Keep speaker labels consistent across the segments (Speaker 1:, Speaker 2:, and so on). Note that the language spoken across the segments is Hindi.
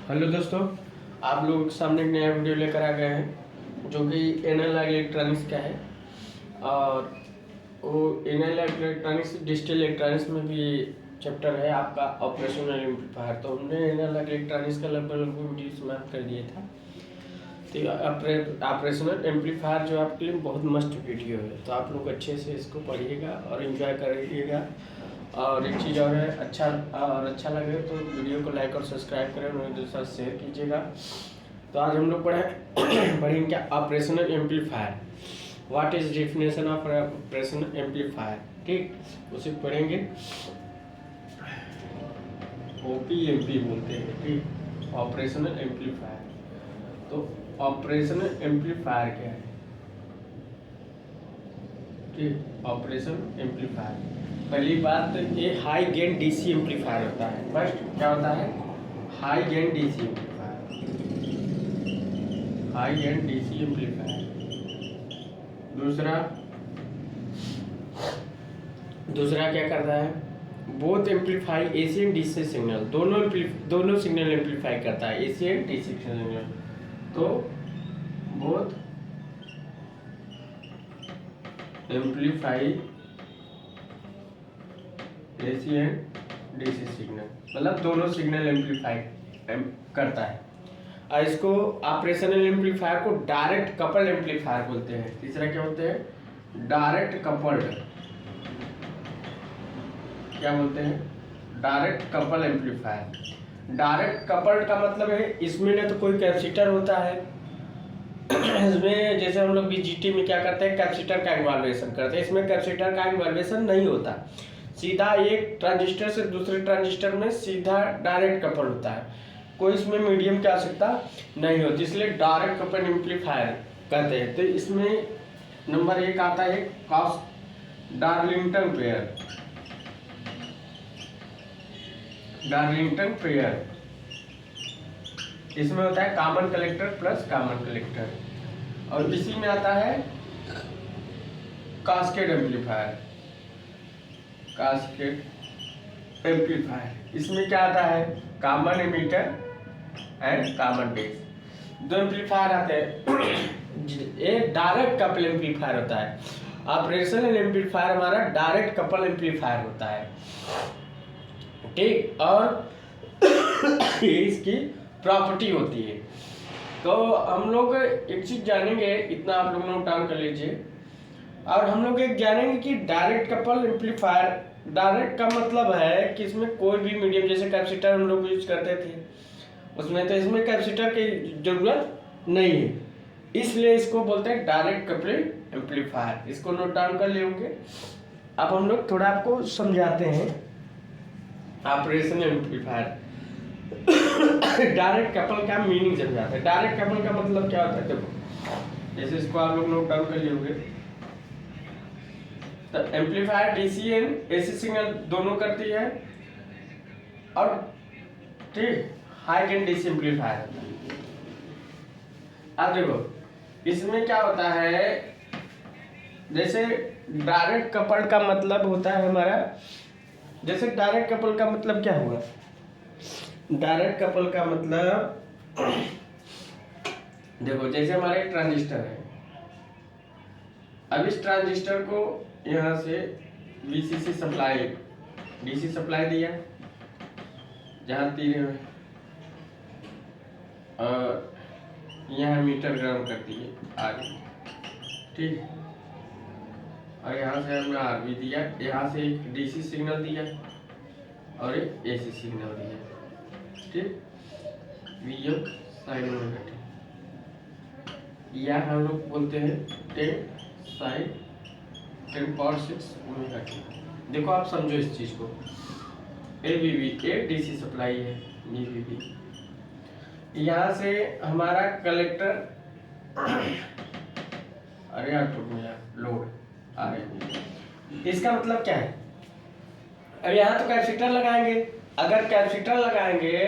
Speaker 1: हेलो दोस्तों, आप लोगों के सामने एक नया वीडियो लेकर आ गए हैं जो कि एनालॉग इलेक्ट्रॉनिक्स का है। और वो एनालॉग इलेक्ट्रॉनिक्स डिजिटल इलेक्ट्रॉनिक्स में भी चैप्टर है आपका ऑपरेशनल एम्पलीफायर। तो हमने एनालॉग इलेक्ट्रॉनिक्स का लगभग वीडियो समाप्त कर दिया था। तो ऑपरेशनल एम्पलीफायर जो आपके लिए बहुत मस्त वीडियो है, तो आप लोग अच्छे से इसको पढ़िएगा और एंजॉय करिएगा। और एक चीज़ और है, अच्छा लगे तो वीडियो को लाइक और सब्सक्राइब करें और मेरे साथ शेयर कीजिएगा। तो आज हम लोग पढ़ेंगे क्या operational amplifier, what is definition of operational amplifier. ठीक, उसे पढ़ेंगे। OPMP बोलते हैं, ठीक, ऑपरेशनल एम्पलीफायर। तो ऑपरेशनल एम्पलीफायर क्या है? ठीक, ऑपरेशनल एम्पलीफायर पहली बात तो ये हाई गेन डीसी एम्पलीफायर होता है। फर्स्ट क्या होता है? High gain DC amplifier, high gain DC amplifier. दूसरा क्या करता है? Both amplify AC and DC signal, दोनों सिग्नल एम्पलीफाई करता है, एसी एंड डीसी सिग्नल। तो both amplify AC and DC signal, मतलब दोनों सिग्नल एम्पलीफाई करता है। और इसको ऑपरेशनल एम्पलीफायर को डायरेक्ट कपल एम्पलीफायर बोलते हैं। तीसरा क्या बोलते हैं? डायरेक्ट कपल्ड, क्या बोलते हैं? Direct couple amplifier. Direct coupled का मतलब है इसमें ना तो कोई कैपेसिटर होता है इसमें जैसे हम लोग बीजीटी में क्या करते हैं, कैपेसिटर का इन्वॉल्वेशन करते हैं। इसमें कैपेसिटर का इन्वॉल्वेशन नहीं होता, सीधा एक ट्रांजिस्टर से दूसरे ट्रांजिस्टर में सीधा डायरेक्ट कपल होता है, कोई इसमें मीडियम की आवश्यकता नहीं होती, इसलिए डायरेक्ट कपल एम्पलीफायर कहते हैं। तो इसमें नंबर 1 आता है cos Darlington pair. Darlington pair इसमें होता है common collector plus common collector. और इसी में आता है कास्केड एम्पलीफायर, कास्केड एम्पलीफायर। इसमें क्या आता है? Common ammeter and common base, दो एम्पलीफायर आते हैं। एक डायरेक्ट कपल एम्पलीफायर होता है, ऑपरेशनल एम्पलीफायर हमारा डायरेक्ट कपल एम्पलीफायर होता है, ठीक। और ये इसकी प्रॉपर्टी होती है। तो हम लोग एक चीज जानेंगे, इतना आप लोग नोट डाउन कर लीजिए। और हम लोग एक जानेंगे कि डायरेक्ट कपल एम्पलीफायर, डायरेक्ट का मतलब है कि इसमें कोई भी मीडियम, जैसे कैपेसिटर हम लोग यूज करते थे उसमें, तो इसमें कैपेसिटर की जरूरत नहीं है, इसलिए इसको बोलते हैं डायरेक्ट कपल एम्पलीफायर। इसको नोट डाउन कर लेंगे। अब हम लोग थोड़ा आपको समझाते हैं ऑपरेशनल एम्पलीफायर डायरेक्ट कपल का मीनिंग समझाते हैं। डायरेक्ट कपल का मतलब क्या होता है? देखो, जैसे इसको आप लोग नोट डाउन कर लिए, तो amplifier DC and AC signal दोनों करती है, और ठीक हाई गेन डीसी एम्पलीफायर होता है। अब देखो इसमें क्या होता है, जैसे डायरेक्ट कपल का मतलब होता है हमारा, जैसे डायरेक्ट कपल का मतलब क्या हुआ? डायरेक्ट कपल का मतलब देखो, जैसे हमारा एक ट्रांजिस्टर है, अब इस ट्रांजिस्टर को यहाँ से VCC सप्लाई, DC सप्लाई दिया जहाँ तीर है, और यहाँ मीटर गर्म कर दिए आगे, ठीक। और यहाँ से हमने RB दिया, यहाँ से एक DC सिग्नल दिया और एक AC सिग्नल दिया, ठीक। VM साइन ओमेगा t, या हम लोग बोलते हैं 10 साइन 10⁻⁶ ओमेगा t। देखो आप समझो इस चीज को, ABB एक DC सप्लाई है, BBB यहाँ से हमारा कलेक्टर अरे आउटपुट में लोड आ रहे, इसका मतलब क्या है? अब यहाँ तो कैपेसिटर लगाएंगे, अगर कैपेसिटर लगाएंगे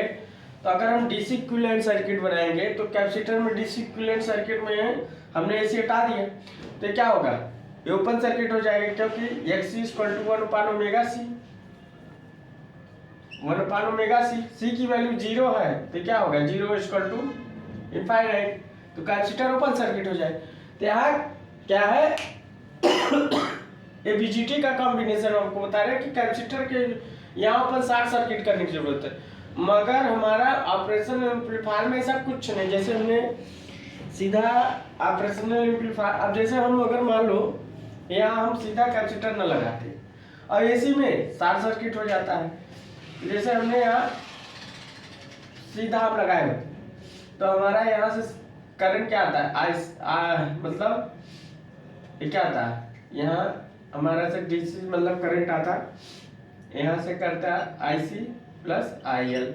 Speaker 1: तो अगर हम डीसी इक्विवेलेंट सर्किट बनाएंगे तो कैपेसिटर में डीसी इक्विवेलेंट सर्किट में हमने एसी हटा दिया, तो क्या होगा? ये ओपन सर्किट हो जाएगा, क्योंकि XC = 1/ωc। 1/ओमेगा सी, सी की वैल्यू 0 है तो क्या होगा, 0 इक्वल टू इनफाइनाइट, तो कैपेसिटर ओपन सर्किट हो जाए। तो यहाँ क्या है ये बीजीटी का कॉम्बिनेशन हमको बता रहे हैं कि कैपेसिटर के यहाँ ओपन शॉर्ट सर्किट करने की जरूरत है, मगर हमारा ऑपरेशन एम्पलीफायर में ऐसा कुछ नहीं। जैसे हमने सीधा ऑपरेशनल एम्पलीफायर, अब जैसे हम अगर मान लो यहाँ हम सीधा कैपेसिटर न लगाते और एसी में शॉर्ट सर्किट हो जाता है, जैसे हमने यहाँ सीधा हम लगाए होते तो हमारा यहाँ से करंट क्या आता है, मतलब ये क्या आता है, यहाँ हमारा से डीसी मतलब करंट आता है, यहाँ से करता है आईसी प्लस आईएल,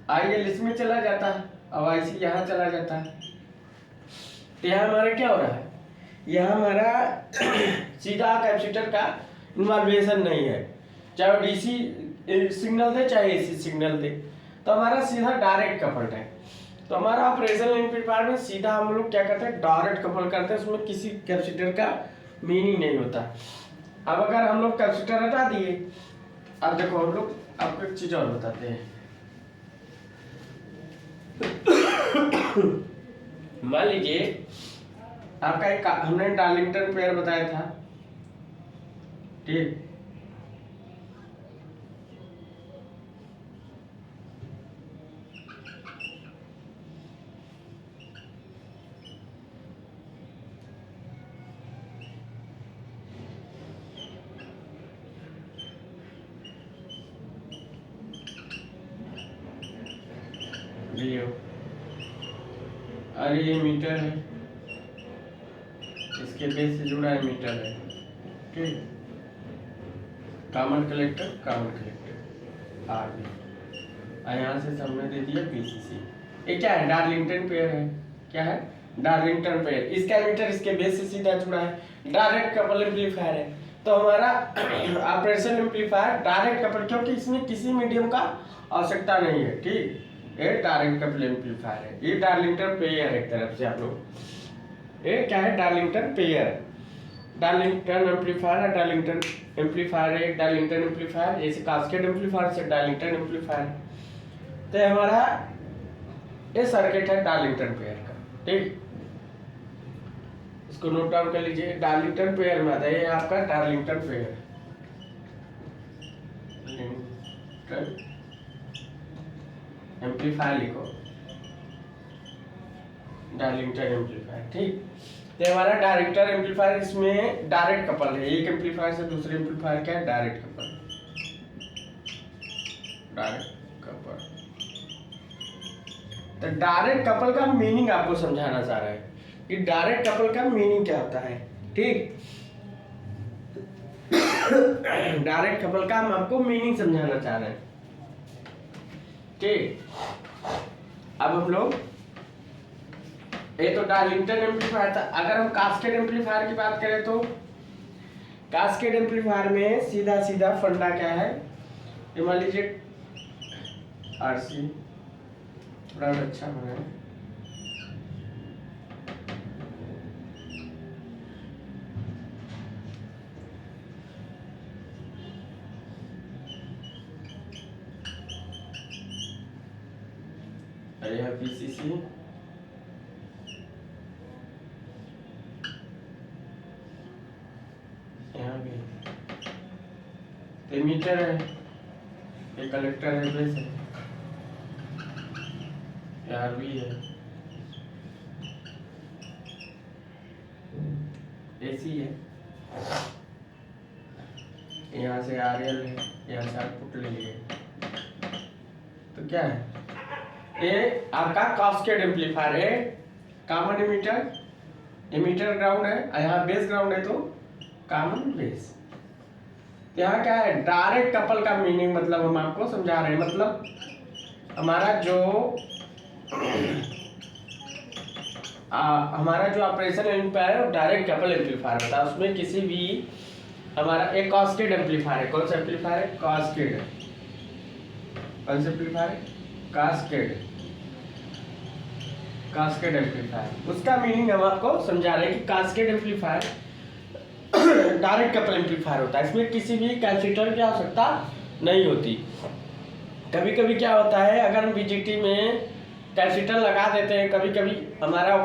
Speaker 1: आईएल इसमें चला जाता है और आईसी यहाँ चला जाता है। तो यहाँ हमारा क्या हो रहा है, यहाँ हमारा सीधा कैपेसिटर का इन्वॉल्वेशन नहीं है, चाहे वो डीसी सिग्नल दे चाहे एसी सिग्नल दे, तो हमारा सीधा डायरेक्ट कपल्ड है। तो हमारा ऑपरेशनल एम्पलीफायर में सीधा हम लोग क्या करते हैं, डायरेक्ट कपल करते हैं, उसमें किसी कैपेसिटर का मीनिंग नहीं होता। अब अगर हम लोग कैपेसिटर हटा दिए, अब देखो हम लोग आपको एक चीज और बताते हैं। मान लीजिए आपका एक हमने डार्लिंगटन पेयर बताया था, ठीक, अरे ये मीटर है, इसके बेस से जुड़ा है मीटर है, ठीक, कॉमन कलेक्टर आर बी, यहाँ से हमने दे दिया पीसीसी। ये क्या है, डार्लिंगटन पेयर है, क्या है, डार्लिंगटन पेयर, इसका मीटर इसके बेस से सीधा जुड़ा है, डायरेक्ट कपल एम्पलीफायर है। तो हमारा ऑपरेशन एम्पलीफायर डायरेक्ट कपल, क्योंकि इसमें किसी मीडियम का आवश्यकता नहीं है, ठीक, ये डायरेक्ट कपल एम्पलीफायर है। ये डार्लिंगटन पेयर एक तरफ से आप लोग, ये क्या है, डार्लिंगटन पेयर, डार्लिंगटन एम्पलीफायर है, डार्लिंगटन एम्पलीफायर है, डार्लिंगटन एम्पलीफायर, जैसे कास्केड एम्पलीफायर से डार्लिंगटन एम्पलीफायर। तो हमारा ये सर्किट है डार्लिंगटन पेयर का, ठीक, इसको नोट डाउन कर लीजिए, डार्लिंगटन पेयर में आता है, ये आपका डार्लिंगटन पेयर, एम्पलीफायर लिखो, डार्लिंगटन एम्पलीफायर, ठीक। तो हमारा डायरेक्टर एम्पलीफायर, इसमें डायरेक्ट कपल है, एक एम्पलीफायर से दूसरे एम्पलीफायर क्या है, डायरेक्ट कपल, डायरेक्ट कपल। तो डायरेक्ट कपल का मीनिंग आपको समझाना चाह रहा है कि डायरेक्ट कपल का मीनिंग क्या होता है, ठीक। डायरेक्ट कपल का हम आपको मीनिंग समझाना चाह रहे हैं, ठीक। अब हम लोग, ये तो डार्लिंगटन एम्पलीफायर था। अगर हम कास्केड एम्पलीफायर की बात करें तो कास्केड एम्पलीफायर में सीधा सीधा फंडा क्या है, ये मान लीजिए आरसी थोड़ा अच्छा बना है, यह पीसीसी, यहाँ भी मीटर है, ये कलेक्टर है, बेस है, आरबी है, एसी है, यहाँ से आरएल है, यहाँ से आउटपुट ले लिए। तो क्या है, ये आपका कास्केड एम्पलीफायर है, कॉमन एमीटर, एमीटर ग्राउंड है, यहाँ बेस ग्राउंड है, तो कॉमन बेस। यहाँ क्या है, डायरेक्ट कपल का मीनिंग मतलब हम आपको समझा रहे हैं, मतलब हमारा जो ऑपरेशन एम्पलीफायर है डायरेक्ट कपल एम्पलीफायर होता है, उसमें किसी भी हमारा एक कास्केड एम्पलीफायर है, कौन सा एम्पलीफायर है, कास्केड, कौन सा एम्पलीफायर है, कास्केड एम्पलीफायर, उसका मीनिंग हम आपको समझा रहे हैं कि cascade amplifier direct couple amplifier होता है, इसमें किसी भी कैपेसिटर की आवश्यकता नहीं होती। कभी कभी क्या होता है, अगर हम बीजीटी में कैपेसिटर लगा देते हैं, कभी कभी हमारा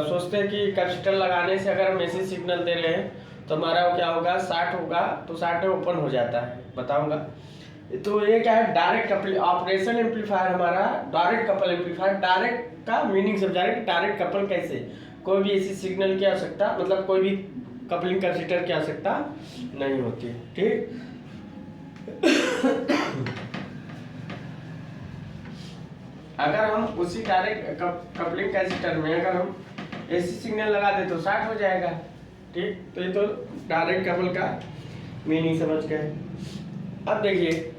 Speaker 1: सोचते हैं कि कैपेसिटर लगाने से अगर हम एसी सिग्नल दे रहे हैं तो हमारा क्या होगा, 60 होगा, तो 60 में ओपन हो जाता है, बताऊंगा। तो ये क्या है, डायरेक्ट कपल ऑपरेशन एम्पलीफायर हमारा डायरेक्ट कपल एम्पलीफायर। डायरेक्ट का मीनिंग समझा रहे कि डायरेक्ट कपल कैसे, कोई भी एसी सिग्नल की आवश्यकता, मतलब कोई भी कपलिंग कैपेसिटर की आवश्यकता नहीं होती, ठीक। अगर हम उसी डायरेक्ट कपलिंग कैपेसिटर में अगर हम एसी सिग्नल लगा दे तो 60 हो जाएगा, ठीक। तो ये तो डायरेक्ट कपल का मीनिंग समझ गए। अब देखिए,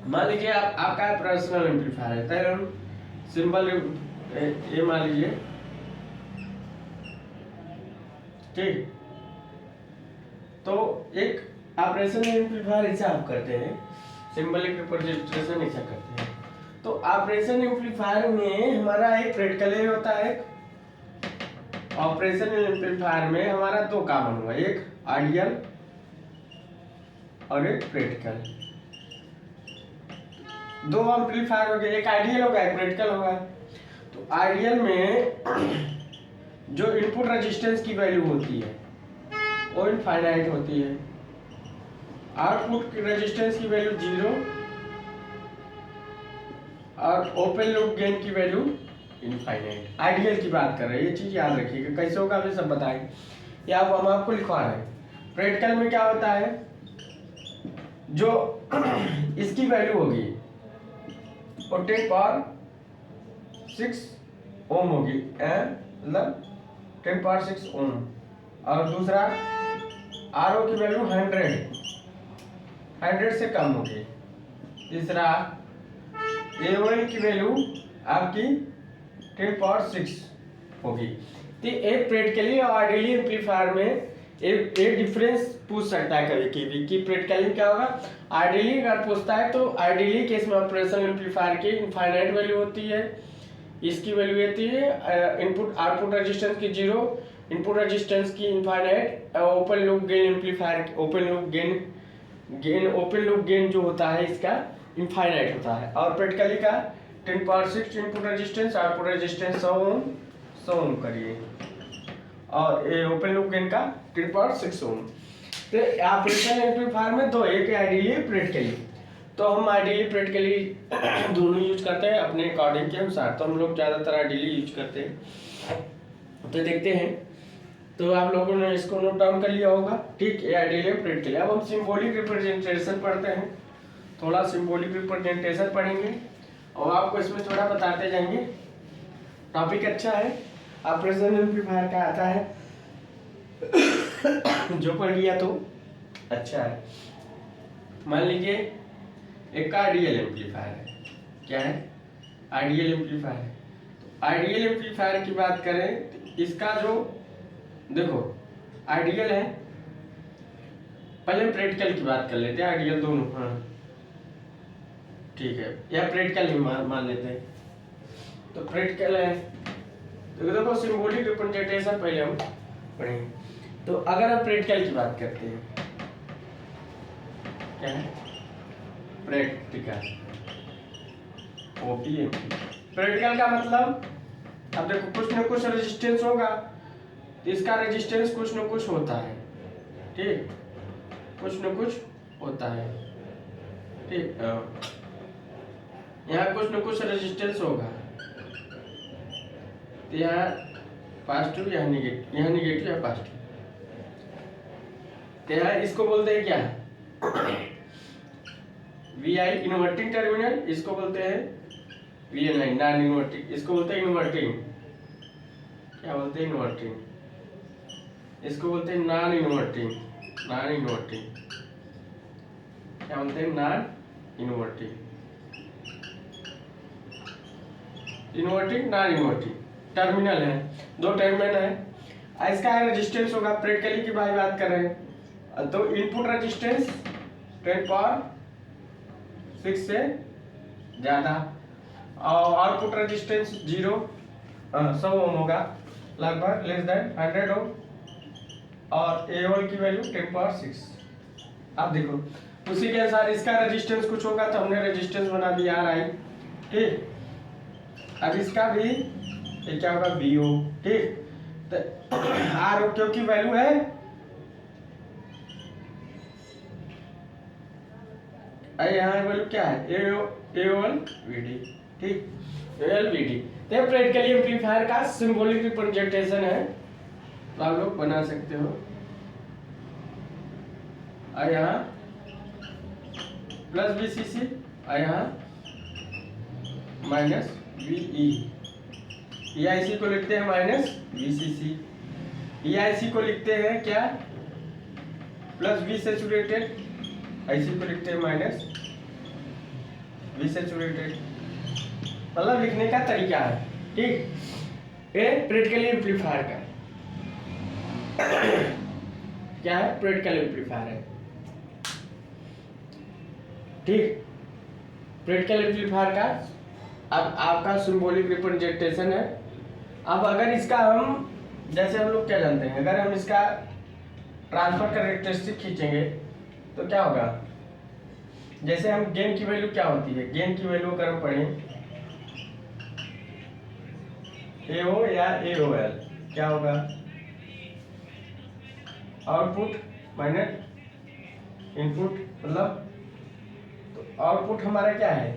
Speaker 1: मान लीजिए आपका पर्सनल एम्पलीफायर है, तो हम सिंबल ये मान लीजिए, ठीक। तो एक ऑपरेशन एम्पलीफायर ऐसा आप करते हैं, सिंबलिक रिप्रेजेंटेशन ऐसा करते हैं। तो ऑपरेशन एम्पलीफायर में हमारा एक प्रैक्टिकल होता है। ऑपरेशन एम्पलीफायर में हमारा दो कॉमन हुआ, एक आइडियल और एक प्रैक्टिकल। दो एम्पलीफायर हो गए, एक आइडियल होगा एक प्रैक्टिकल होगा। तो आइडियल में जो इनपुट रेजिस्टेंस की वैल्यू होती है वो इनफाइनाइट होती है, आउटपुट रेजिस्टेंस की वैल्यू 0 और ओपन लूप गेन की वैल्यू इनफाइनाइट। आइडियल की बात कर रहे हैं, ये चीज याद रखिएगा, कैसे होगा अभी सब बताएंगे, या हम आपको लिखवा रहे हैं। प्रैक्टिकल में क्या होता है, जो इसकी वैल्यू होगी वो 10⁻6 ओम होगी, मतलब 10⁻6 ओम। और दूसरा आर ओ की वैल्यू 100 से कम होगी। तीसरा एओएल की वैल्यू आपकी 10⁻6 होगी। तो एक प्रैक्टिकली और आइडियली एम्पलीफायर में एक डिफरेंस पूछ सकता है कभी कभी कि प्रैक्टिकली क्या होगा। आइडियली अगर पूछता है तो आइडियली केस में ऑपरेशन एम्पलीफायर की इनफाइनाइट वैल्यू होती है, इसकी वैल्यू होती है इनपुट आउटपुट रेजिस्टेंस की 0, इनपुट रेजिस्टेंस की infinite, open loop gain amplifier open loop gain जो होता है इसका इनफाइनाइट होता है। और प्रैक्टिकली का 10⁻6 इनपुट रेजिस्टेंस, आउटपुट रेजिस्टेंस 100 ओम करिए, और ये ओपन लूप गेन का 10⁻6 ओम। तो ऑपरेशन एम्पलीफायर में दो, एक आइडियली प्रैक्टिकली। तो हम आइडियली प्रैक्टिकली दोनों यूज करते हैं अपने अकॉर्डिंग के अनुसार, तो हम लोग ज़्यादातर आइडियली यूज करते हैं। तो देखते हैं, तो आप लोगों ने इसको नोट डाउन कर लिया होगा, ठीक। ये आइडियली प्रैक्टिकली। अब हम सिंबॉलिक रिप्रेजेंटेशन पढ़ते हैं, थोड़ा सिंबॉलिक रिप्रेजेंटेशन पढ़ेंगे और आपको इसमें थोड़ा बताते जाएंगे। टॉपिक अच्छा है, ऑपरेशन एम्पलीफायर का आता है जो पढ़ लिया तो अच्छा है। मान लीजिए एक आइडियल एम्पलीफायर है, क्या है, आइडियल एम्पलीफायर है। तो आइडियल एम्पलीफायर की बात करें तो इसका जो देखो आइडियल है, पहले प्रैक्टिकल की बात कर लेते हैं, आइडियल दोनों, हाँ ठीक है, या प्रैक्टिकल ही मान लेते हैं। तो प्रैक्टिकल है, तो देखो सिंबॉलिक रिप्रेजेंटेशन पहले हम पढ़ेंगे। तो अगर हम प्रैक्टिकल की बात करते हैं, क्या है प्रैक्टिकल, ओपीएमपी। प्रैक्टिकल का मतलब, अब देखो कुछ न कुछ रेजिस्टेंस होगा, तो इसका रेजिस्टेंस कुछ न कुछ होता है, ठीक, कुछ न कुछ होता है, ठीक। यहाँ कुछ न कुछ रेजिस्टेंस होगा, तो यहाँ पॉजिटिव, यहाँ निगेटिव, यहाँ निगेटिव या पॉजिटिव। तो यहाँ इसको बोलते हैं क्या, VI इन्वर्टिंग टर्मिनल, इसको बोलते हैं VNI नॉन इन्वर्टिंग, इसको बोलते हैं इन्वर्टिंग, क्या बोलते हैं इन्वर्टिंग, इसको बोलते हैं नॉन इन्वर्टिंग, नॉन इन्वर्टिंग, क्या बोलते हैं non inverting, inverting non inverting terminal है, दो टर्मिनल है। इसका रेजिस्टेंस होगा, प्रैक्टिकली की बात कर रहे हैं, तो इनपुट रेजिस्टेंस 10⁻6 से ज़्यादा, और आउटपुट रेजिस्टेंस 100 ओम होगा, लगभग लेस देन 100 ओम, और एओल की वैल्यू 10⁻6। अब देखो उसी के अनुसार इसका रेजिस्टेंस कुछ होगा तो हमने रेजिस्टेंस बना दिया आर आई, ठीक। अब इसका भी ये क्या होगा बी ओ, ठीक। तो आर ओ क्योंकि वैल्यू है यहाँ वैल्यू क्या है ए ओ एल वी डी, ठीक, एल वी डी। तो प्रैक्टिकली एम्पलीफायर का सिंबॉलिक रिप्रेजेंटेशन है, तो आप लोग बना सकते हो। और यहाँ प्लस बी सी सी और यहाँ माइनस वी ई, ई आई सी को लिखते हैं माइनस वी सी सी, ई आई सी को लिखते हैं क्या प्लस वी सेचुरेटेड, आई सी को लिखते हैं माइनस वी सेचुरेटेड। मतलब लिखने का तरीका है, ठीक। ये प्रैक्टिकल एम्पलीफायर का क्या है, प्रैक्टिकल एम्पलीफायर है, ठीक। प्रैक्टिकल एम्पलीफायर का अब आपका सिंबॉलिक रिप्रेजेंटेशन है। अब अगर इसका हम जैसे हम लोग क्या जानते हैं, अगर हम इसका ट्रांसफर कैरेक्टरिस्टिक खींचेंगे तो क्या होगा, जैसे हम गेन की वैल्यू क्या होती है, गेन की वैल्यू अगर हम पढ़ें ए ओ या ए ओ एल क्या होगा, आउटपुट माइनस इनपुट, मतलब तो आउटपुट हमारा क्या है,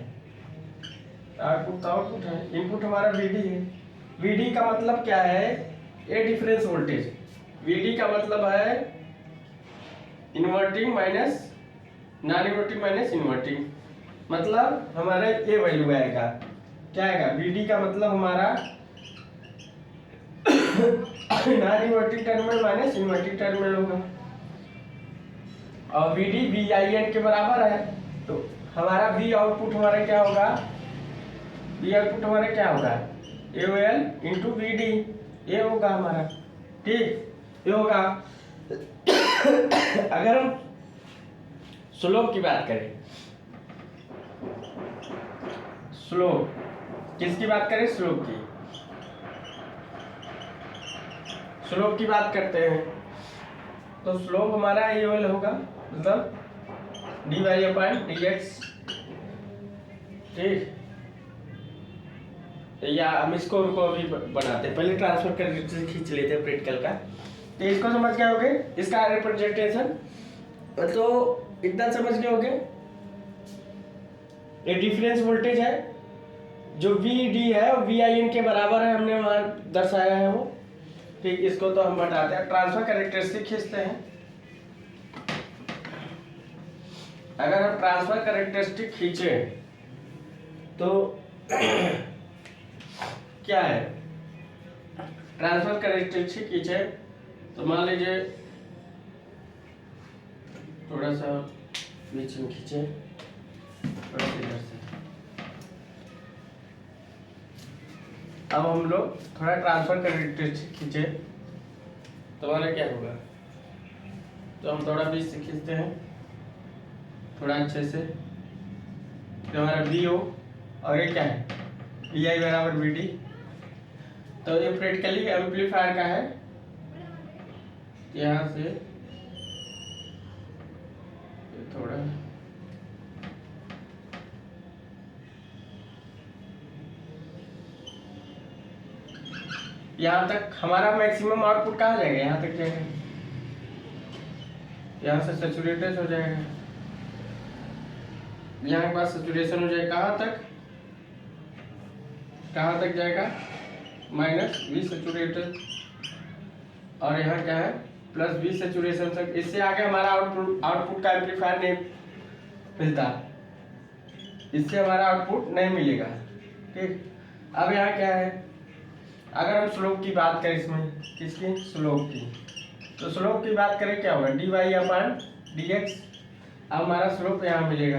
Speaker 1: आउटपुट तो आउटपुट है, इनपुट हमारा वीडी है। वीडी का मतलब क्या है, ए डिफरेंस वोल्टेज, वीडी का मतलब है inverting minus non inverting minus inverting, मतलब हमारा ये वैल्यू आएगा, क्या आएगा, वीडी का मतलब हमारा non inverting terminal minus inverting terminal होगा, और वीडी वी आई एन के बराबर है, तो हमारा वी आउटपुट हमारा क्या होगा, वी आउटपुट हमारा क्या होगा, A O L into V D, ये होगा हमारा, ठीक, ये होगा। अगर हम स्लोप की बात करें, स्लोप किसकी बात करें, स्लोप की, स्लोप की बात करते हैं तो स्लोप हमारा ये वाला होगा, मतलब d y upon d x, ठीक। या हम इसको अभी बनाते हैं, पहले ट्रांसफर करके खींच लेते हैं प्रैक्टिकल का, तो इसको समझ गए होगे, इसका रिप्रेजेंटेशन तो इतना समझ गए होगे। ये डिफरेंस वोल्टेज है, जो वी डी है वो वी आई एन के बराबर है, हमने वहां दर्शाया है वो, ठीक। इसको तो हम हटाते हैं, ट्रांसफर कैरेक्टरिस्टिक खींचते हैं। अगर हम ट्रांसफर कैरेक्टरिस्टिक खींचे तो क्या है, ट्रांसफर कैरेक्टरिस्टिक खींचे तो मान लीजिए थोड़ा सा बीच में खींचे, थोड़ा सा इधर से, अब हम लोग थोड़ा ट्रांसफर कैरेक्टरिस्टिक खींचे तो हमारा क्या होगा, तो हम थोड़ा बीच से खींचते हैं थोड़ा अच्छे से, तो हमारा वी ओ और ये क्या है वी आई बराबर वी डी, तो ये प्रैक्टिकली एम्पलीफायर का है। यहाँ से थोड़ा यहाँ तक हमारा मैक्सिमम आउटपुट कहाँ जाएगा, यहाँ तक जाएगा, यहाँ से सैचुरेटेड हो जाएगा, यहाँ के बाद सैचुरेशन हो जाएगा, कहाँ तक जाएगा, माइनस वी सैचुरेटेड, और यहाँ क्या है प्लस वी सैचुरेशन तक। इससे आगे हमारा आउटपुट का एम्पलीफायर नहीं मिलता, इससे हमारा आउटपुट नहीं मिलेगा, ठीक। अब यहाँ क्या है, अगर हम स्लोप की बात करें, इसमें किसकी, स्लोप की, तो स्लोप की बात करें क्या होगा, d y upon d x. अब हमारा स्लोप यहाँ मिलेगा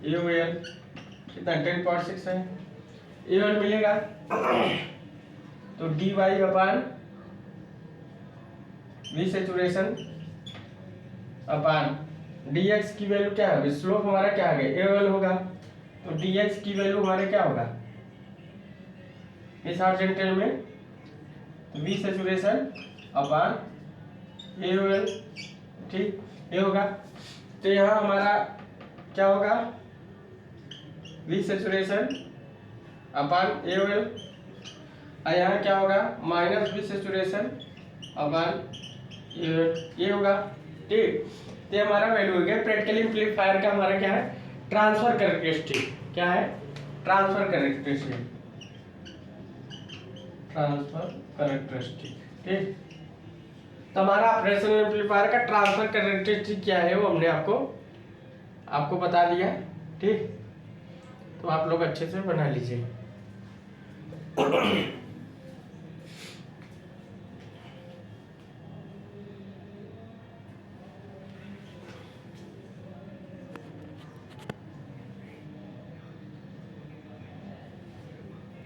Speaker 1: ए ओ एल कितना 10.6 है, ए ओ एल मिलेगा, तो d y upon V saturation upon d x की वैल्यू क्या होगी, स्लोप हमारा क्या आ गया ए ओ एल होगा, तो डी एक्स की वैल्यू हमारे क्या होगा इस हॉरिजॉन्टल में V saturation upon A O L, ठीक, ये होगा। तो यहाँ हमारा क्या होगा, V saturation upon A OL, और यहाँ क्या होगा माइनस वी सैचुरेशन अपन ये होगा। ठीक, तो हमारा वैल्यू हो गया। प्रैक्टिकल एम्पलीफायर का हमारा क्या है, ट्रांसफर कैरेक्टरिस्टिक। क्या है, ट्रांसफर कैरेक्टरिस्टिक, ट्रांसफर कैरेक्टरिस्टिक। ठीक, तो हमारा ऑपरेशनल एम्पलीफायर का ट्रांसफर कैरेक्टरिस्टिक क्या है वो हमने आपको बता दिया। ठीक, तो आप लोग अच्छे से बना लीजिए।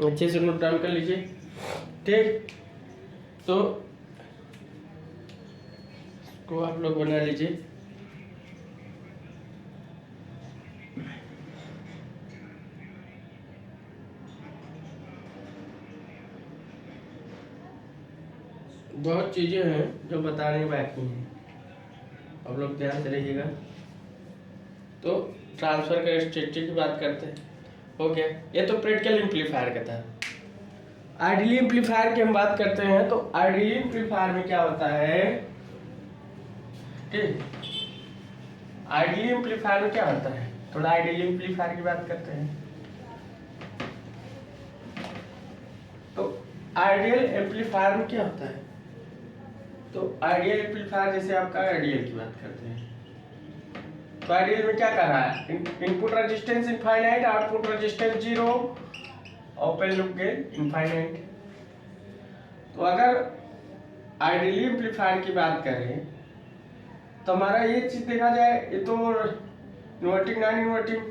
Speaker 1: अच्छे से नोट डाउन कर लीजिए। ठीक, तो आप लोग बना लीजिए। बहुत चीजें हैं जो बताने बाकी हैं, आप लोग ध्यान से रहिएगा। तो ट्रांसफर कैरेक्टरिस्टिक की बात करते हैं। हो गया, ये तो प्रैक्टिकल एम्पलीफायर का था। आइडियल एम्पलीफायर की हम बात करते हैं, तो आइडियल एम्पलीफायर में क्या होता है, ठीक, आइडियल एम्पलीफायर में क्या होता है, थोड़ा आइडियल एम्पलीफायर की बात करते हैं। तो आइडियल एम्पलीफायर में क्या होता है, तो आइडियल एम्पलीफायर जैसे आपका आइडियल की बात करते हैं, तो आइडियल में क्या कर रहा है, input resistance infinite, output resistance 0, open loop gain infinite. तो अगर आइडियल एम्पलीफायर की बात करें तो हमारा ये चीज देखा जाए, ये तो इन्वर्टिंग नॉन इन्वर्टिंग,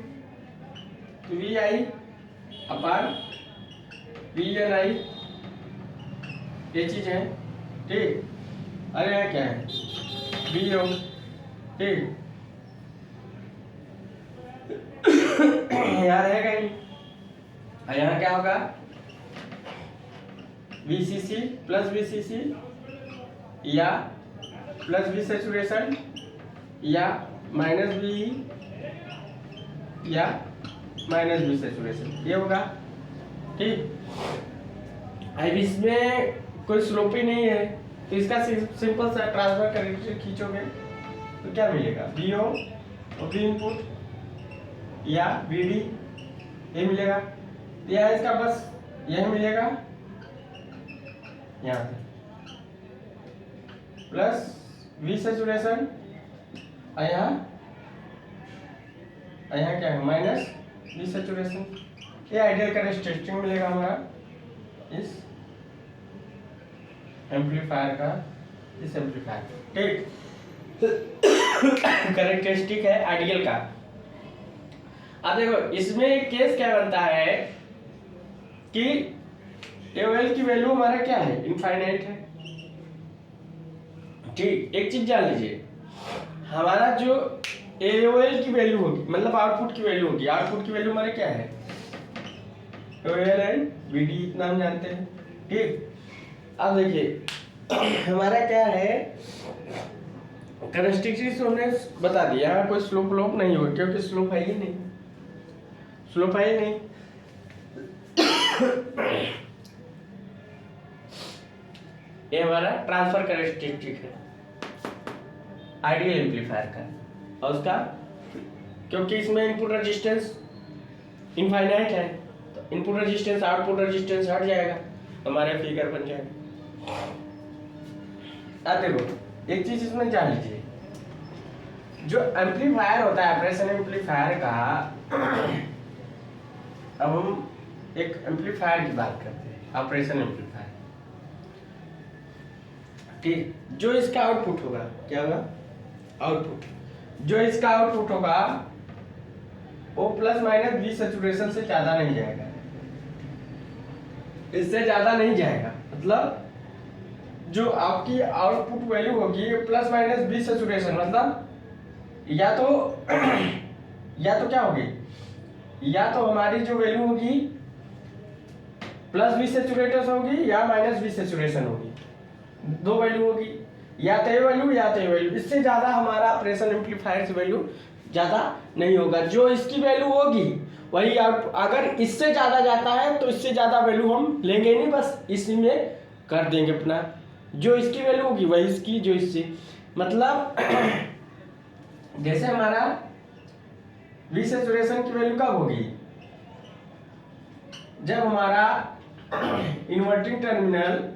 Speaker 1: तो V I upon V N I ये चीज है। ठीक, अरे यहाँ क्या है, वी ओ। ठीक, यहाँ रहेगा ही, और यहाँ क्या होगा, VCC प्लस VCC या प्लस वी सैचुरेशन या माइनस वी या माइनस वी सैचुरेशन, ये होगा। ठीक, अब इसमें कोई स्लोप ही नहीं है, तो इसका सिंपल सा ट्रांसफर कैरेक्टरिस्टिक खींचोगे तो क्या मिलेगा, वी ओ और वी इनपुट या वी डी, ये मिलेगा। या इसका बस यह मिलेगा यहाँ पे, प्लस वी सैचुरेशन, और यहाँ क्या है, माइनस वी सैचुरेशन। ये आइडियल कैरेक्टरिस्टिक मिलेगा हमारा इस एम्पलीफायर का, इस एम्पलीफायर। ठीक, कैरेक्टरिस्टिक है आइडियल का। अब देखो इसमें केस क्या बनता है कि एओएल की वैल्यू हमारा क्या है, इनफाइनाइट है। ठीक, एक चीज जान लीजिए, हमारा जो एओएल की वैल्यू होगी, मतलब आउटपुट की वैल्यू होगी, आउटपुट की वैल्यू हमारे क्या है, एओएल एंड वीडी, इतना हम जानते हैं। ठीक, अब देखिए हमारा क्या है, कैरेक्टरिस्टिक्स हमने बता दिया, कोई स्लोप लोप नहीं होगा क्योंकि स्लोप है ही नहीं, स्लोप है ही नहीं। ये हमारा ट्रांसफर कैरेक्टरिस्टिक है आइडियल एम्पलीफायर का, और उसका क्योंकि इसमें इनपुट रेजिस्टेंस इनफाइनाइट है, तो इनपुट रेजिस्टेंस आउटपुट रेजिस्टेंस हट जाएगा, हमारे फिगर बन जाएगा। अब देखो एक चीज इसमें जान लीजिए, जो एम्पलीफायर होता है ऑपरेशन एम्पलीफायर का, अब हम एक एम्पलीफायर की बात करते हैं, ऑपरेशन एम्पलीफायर। ठीक, जो इसका आउटपुट होगा, क्या होगा, आउटपुट, जो इसका आउटपुट होगा वो प्लस माइनस वी सैचुरेशन से ज्यादा नहीं जाएगा, इससे ज्यादा नहीं जाएगा। मतलब जो आपकी आउटपुट वैल्यू होगी प्लस माइनस वी सैचुरेशन, मतलब या तो क्या होगी, या तो हमारी जो वैल्यू होगी प्लस वी सैचुरेटेड होगी या माइनस वी सैचुरेशन होगी, दो वैल्यू होगी, या तो ये वैल्यू या तो ये वैल्यू, इससे ज्यादा हमारा ऑपरेशन एम्पलीफायर की वैल्यू ज़्यादा नहीं होगा। जो इसकी वैल्यू होगी वही अगर इससे ज़्यादा जाता है तो इससे ज़्यादा वैल्यू हम लेंगे नहीं, बस इसी में कर देंगे अपना। जो इसकी वैल्यू होगी वही इसकी, जो इससे मतलब जैसे हमारा वी सैचुरेशन की वैल्यू कब होगी, जब हमारा inverting terminal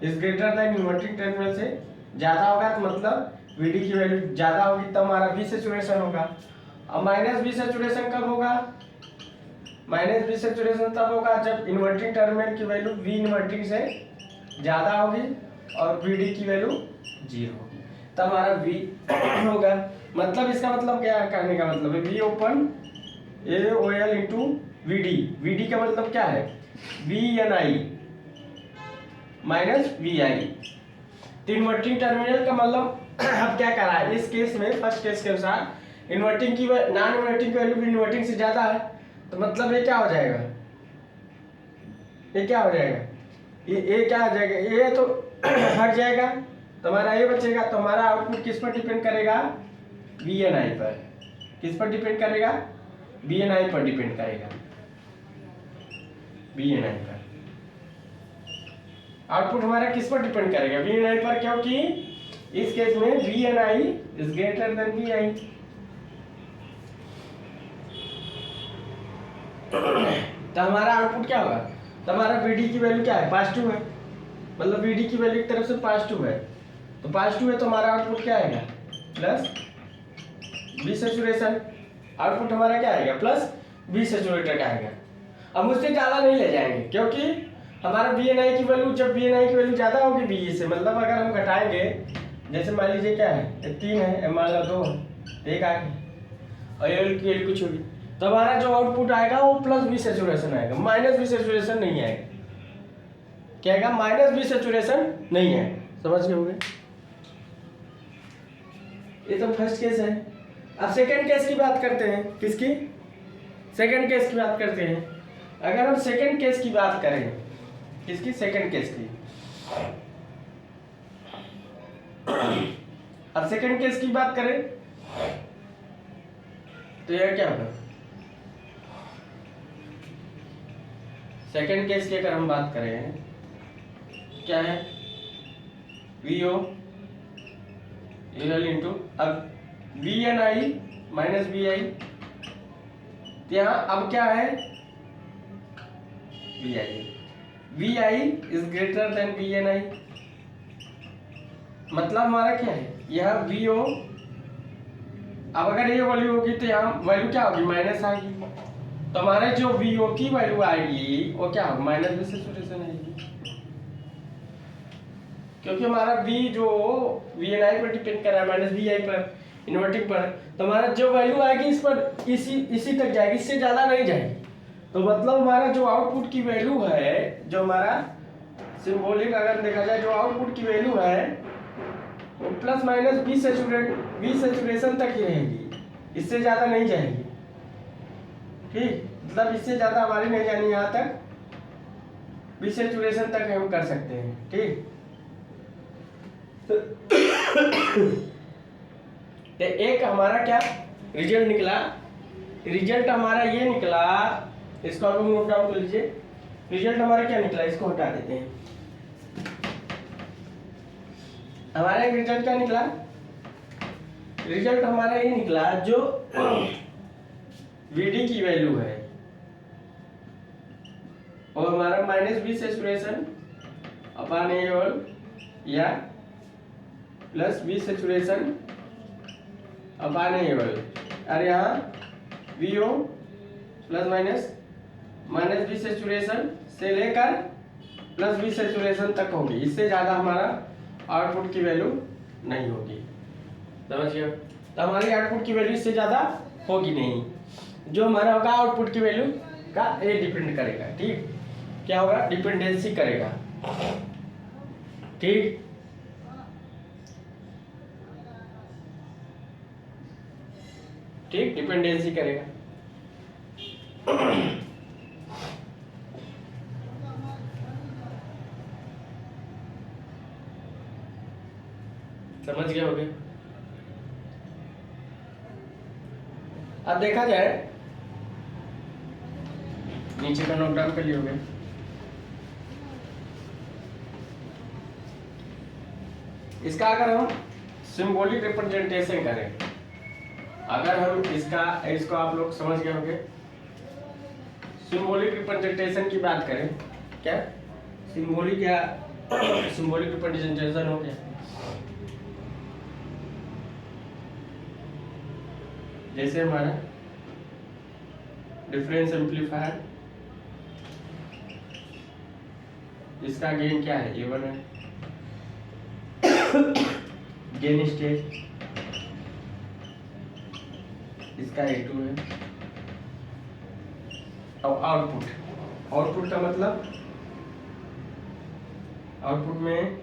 Speaker 1: is greater than inverting terminal से ज़्यादा होगा, तो मतलब Vd की वैल्यू ज़्यादा होगी तब हमारा वी सैचुरेशन होगा। अब माइनस वी सैचुरेशन कब होगा, माइनस वी सैचुरेशन तब होगा जब इन्वर्टिंग टर्मिनल की वैल्यू वी इन्वर्टिंग से ज़्यादा होगी और Vd की वैल्यू 0 होगी, तब हमारा V होगा। मतलब इसका मतलब क्या है, कहने का मतलब है V open AOL into VD। VD का मतलब क्या है, VNI माइनस VI। तो इन्वर्टिंग टर्मिनल का मतलब अब क्या करा है इस केस में, फर्स्ट केस के अनुसार इन्वर्टिंग की नॉन इन्वर्टिंग की वैल्यू भी इन्वर्टिंग से ज़्यादा है, तो मतलब ये क्या हो जाएगा, ये क्या हो जाएगा, ये क्या हो जाएगा, ये तो हट जाएगा, तो हमारा ये बचेगा। तो हमारा आउटपुट किस पर डिपेंड करेगा, VNI पर। किस पर डिपेंड करेगा, VNI पर डिपेंड करेगा, VNI पर। आउटपुट हमारा किस पर डिपेंड करेगा, VNI पर, क्योंकि इस केस में VNI is greater than VI। तो हमारा आउटपुट क्या होगा, तो हमारा Vd की वैल्यू क्या है, पॉजिटिव है, मतलब Vd की वैल्यू की तरफ से पॉजिटिव है, तो पॉजिटिव है तो हमारा आउटपुट क्या आएगा, प्लस वी सैचुरेशन। आउटपुट हमारा क्या आएगा, प्लस वी सैचुरेटेड आएगा। अब मुझसे ज़्यादा नहीं ले जाएंगे क्योंकि हमारा VNI की वैल्यू, जब VNI की वैल्यू ज़्यादा होगी VE से, मतलब अगर हम घटाएंगे, जैसे मान लीजिए क्या है, 3 है, मान लो 2, 1 आ गई और L की वैल्यू कुछ होगी, तो हमारा जो आउटपुट आएगा वो प्लस वी सैचुरेशन आएगा, माइनस वी सैचुरेशन नहीं आएगा। क्या आएगा, माइनस वी सैचुरेशन नहीं है। समझ गए होंगे, ये तो फर्स्ट केस है। अब सेकंड केस की बात करते हैं, किसकी, सेकंड केस की बात करते हैं। अगर हम सेकंड केस की बात करें, किसकी, सेकंड केस की। अब सेकंड केस की बात करें तो यह क्या होगा, सेकंड केस की अगर हम बात करें, क्या है, VO UL इंटू, अब VNI माइनस VI, यहाँ अब क्या है, VI is greater than VNI, मतलब हमारा क्या है, यह VO, अब अगर ये वैल्यू होगी तो यहाँ वैल्यू क्या होगी, माइनस आएगी, तो हमारे जो VO की वैल्यू आएगी वो क्या होगा, माइनस वी सैचुरेशन आएगी, क्योंकि हमारा V जो VNI पर डिपेंड कर रहा है माइनस VI पर, इन्वर्टिंग पर, तो हमारा जो वैल्यू आएगी इस पर इसी तक जाएगी, इससे ज़्यादा नहीं जाएगी। तो मतलब हमारा जो आउटपुट की वैल्यू है, जो हमारा सिंबॉलिक अगर देखा जाए, जो आउटपुट की वैल्यू है वो प्लस माइनस वी सैचुरेशन तक ही रहेगी, इससे ज़्यादा नहीं जाएगी। ठीक, मतलब इससे ज़्यादा हमारी नहीं जानी, यहाँ तक वी सैचुरेशन तक हम कर सकते हैं। ठीक, तो एक हमारा क्या रिजल्ट निकला, रिजल्ट हमारा ये निकला, इसको आप नोट डाउन कर लीजिए। रिजल्ट हमारा क्या निकला, इसको हटा देते हैं। हमारा एक रिजल्ट क्या निकला, रिजल्ट हमारा ये निकला, जो Vd की वैल्यू है और हमारा minus V saturation upon AOL या plus V saturation upon AOL, और यहाँ VO plus minus V saturation से लेकर प्लस वी सैचुरेशन तक होगी, इससे ज़्यादा हमारा आउटपुट की वैल्यू नहीं होगी। समझिए, तो हमारी आउटपुट की वैल्यू इससे ज़्यादा होगी नहीं, जो हमारा होगा आउटपुट की वैल्यू का ये डिपेंड करेगा। ठीक, क्या होगा, डिपेंडेंसी करेगा। ठीक, ठीक, डिपेंडेंसी करेगा। समझ गए होगे। अब देखा जाए, नीचे का नोट डाउन कर लियोगे। इसका अगर हम सिंबॉलिक रिप्रेजेंटेशन करें, अगर हम इसको आप लोग समझ गए होंगे। सिंबॉलिक रिप्रेजेंटेशन की बात करें, क्या सिंबॉलिक या सिंबॉलिक रिप्रेजेंटेशन हो गया, जैसे हमारा डिफरेंस एम्पलीफायर, इसका गेन क्या है, A1 है। गेन स्टेज इसका A2 है। और आउटपुट का मतलब, आउटपुट में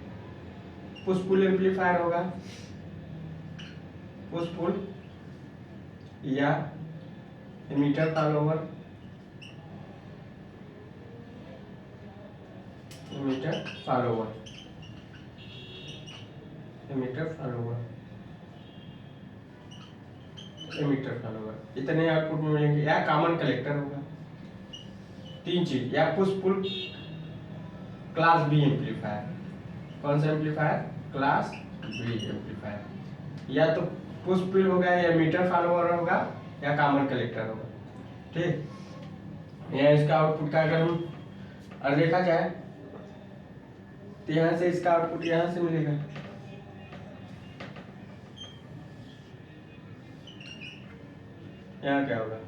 Speaker 1: पुश पुल एम्पलीफायर होगा, पुश पुल या एमीटर फॉलोवर, एमीटर फॉलोवर, इतने आउटपुट में मिलेंगे। या कॉमन कलेक्टर होगा। 3 चीज, या push pull class B amplifier. कौन सा एम्पलीफायर? Class B amplifier. या तो पुश पुल होगा, या एमीटर फॉलोवर होगा, या कॉमन कलेक्टर होगा। ठीक, या इसका आउटपुट का अगर हम और देखा जाए तो यहाँ से इसका आउटपुट यहाँ से मिलेगा, यहाँ क्या होगा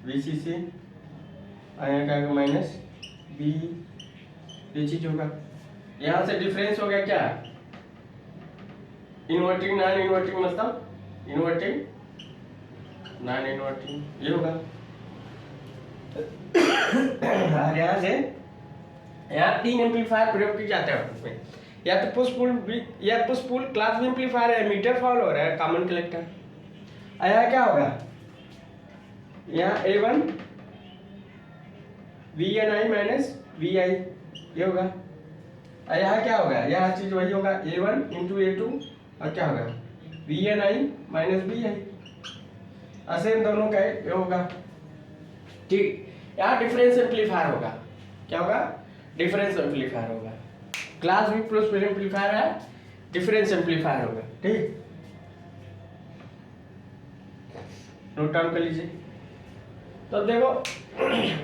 Speaker 1: VCC, और यहाँ क्या होगा माइनस बी, ये चीज होगा। यहाँ से डिफरेंस हो गया क्या, इन्वर्टिंग नॉन इन्वर्टिंग, मतलब इन्वर्टिंग नॉन इन्वर्टिंग, ये होगा। और यहाँ से यहाँ 3 एम्पलीफायर प्रयोग किए जाते हैं उसमें, या तो पुश पुल भी, या push pull class B amplifier है, मीटर फॉलोअर है, कॉमन कलेक्टर। यहाँ क्या होगा, यहाँ A1 VNI माइनस VI, ये होगा। और यहाँ क्या होगा, यहाँ चीज वही होगा, A1 इंटू A2, और क्या होगा VNI माइनस VI, असेम दोनों का ये होगा। ठीक, यहाँ डिफरेंस एम्पलीफायर होगा, क्या होगा, डिफरेंस एम्पलीफायर होगा। क्लास बी प्लस एम्पलीफायर है, डिफरेंस एम्पलीफायर होगा। ठीक, नोट डाउन कर लीजिए। तो देखो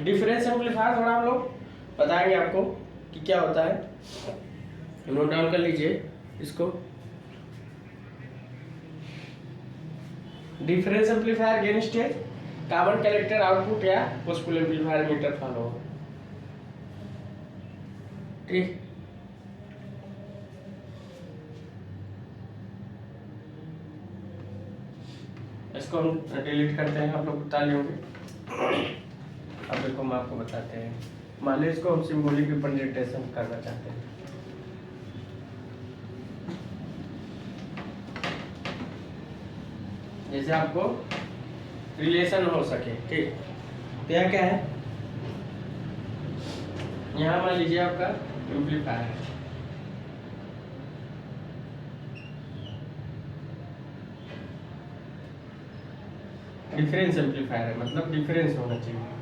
Speaker 1: डिफरेंस एम्पलीफायर थोड़ा हम लोग बताएंगे आपको कि क्या होता है, नोट डाउन कर लीजिए इसको। Difference amplifier gain stage, common collector output, या push pull amplifier emitter follower. ठीक, इसको हम डिलीट करते हैं, आप लोग बता लेंगे। अब देखो हम आपको बताते हैं, मान लीजिए इसको हम सिंबॉलिक रिप्रेजेंटेशन करना चाहते हैं। जैसे आपको रिलेशन हो सके। ठीक, तो यह क्या है, यहाँ मान लीजिए आपका एम्पलीफायर है, डिफरेंस एम्पलीफायर है, मतलब डिफरेंस होना चाहिए।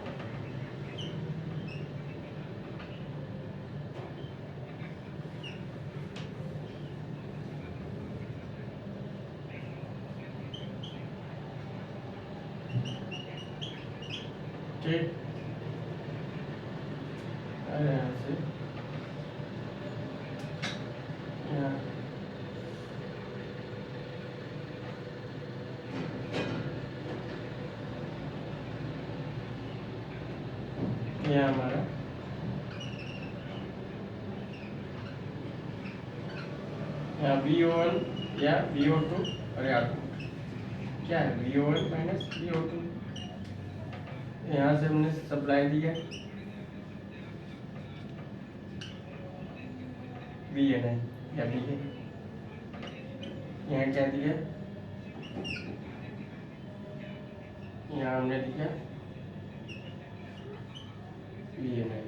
Speaker 1: ठीक, यहाँ से यहाँ यह हमारा यहाँ VO1 या VO2, और यहाँ क्या है VO1 माइनस VO2। यहाँ से हमने सप्लाई दिया VNI या VA, यहाँ क्या दिया, यहाँ हमने दिया VNI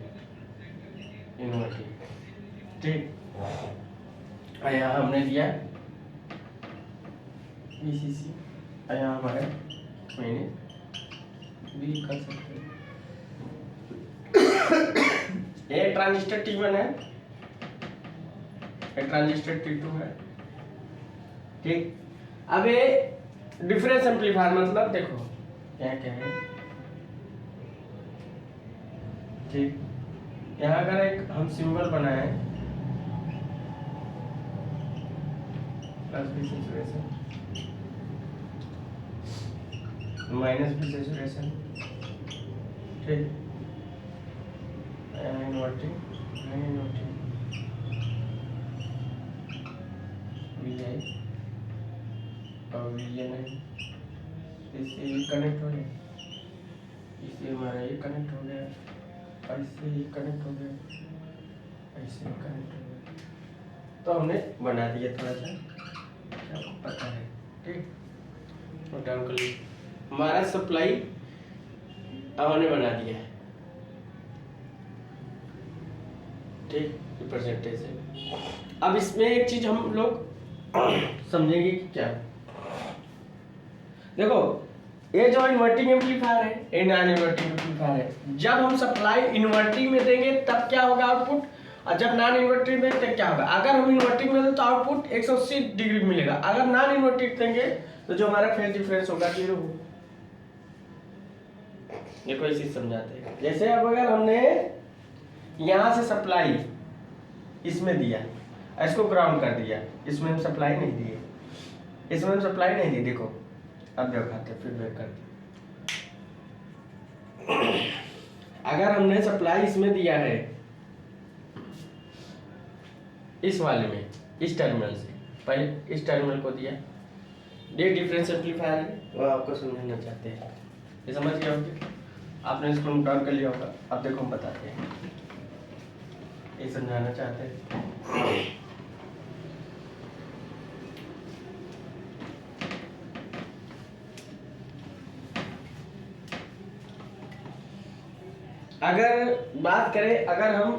Speaker 1: इन्वर्टिंग। ठीक, और यहाँ हमने दिया VCC, और यहाँ हमारा मैंने भी कर सकते हैं। ये ट्रांजिस्टर T1 है, ये ट्रांजिस्टर T2 है, ठीक। अब ये डिफरेंस एम्पलीफायर मतलब देखो क्या क्या है, ठीक। यहाँ अगर एक हम सिंबल बनाए plus B saturation minus B saturation, ठीक, इन्वर्टिंग वी आई और वी एन आई, इससे ये कनेक्ट हो गया, इससे हमारा ये कनेक्ट हो गया, और इससे ये कनेक्ट हो गया, ऐसे कनेक्ट हो गया। तो हमने बना दिया थोड़ा सा, आपको पता है, ठीक। नोट डाउन कर लीजिए, हमारा सप्लाई अब हमने बना दिया है, ठीक, परसेंटेज है। अब इसमें एक चीज हम लोग समझेंगे कि क्या है। देखो ये जो इन्वर्टिंग एम्पलीफायर है, ये नॉन इन्वर्टिंग एम्पलीफायर है। जब हम सप्लाई इन्वर्टिंग में देंगे तब क्या होगा आउटपुट, और जब नॉन इन्वर्टिंग में तब क्या होगा। अगर हम इन्वर्टिंग में दें तो आउटपुट 180 डिग्री मिलेगा, अगर नॉन इन्वर्टिंग देंगे तो जो हमारा फेज डिफरेंस होगा 0 होगा। देखो इसी समझाते हैं। जैसे अब अगर हमने यहाँ से सप्लाई इसमें दिया, इसको ग्राउंड कर दिया, इसमें हम सप्लाई नहीं दिए, इसमें हम सप्लाई नहीं दी, देखो अब दिखाते फिर बैक करते। अगर हमने सप्लाई इसमें दिया है, इस वाले में, इस टर्मिनल से, पहले इस टर्मिनल को दिया, ये डिफरेंस एम्पलीफायर है, वो आपको समझना चाहते हैं, ये समझ गए होंगे, आपने इसको नोट डाउन कर लिया होगा। अब देखो हम बताते हैं, ये समझाना चाहते हैं। अगर बात करें, अगर हम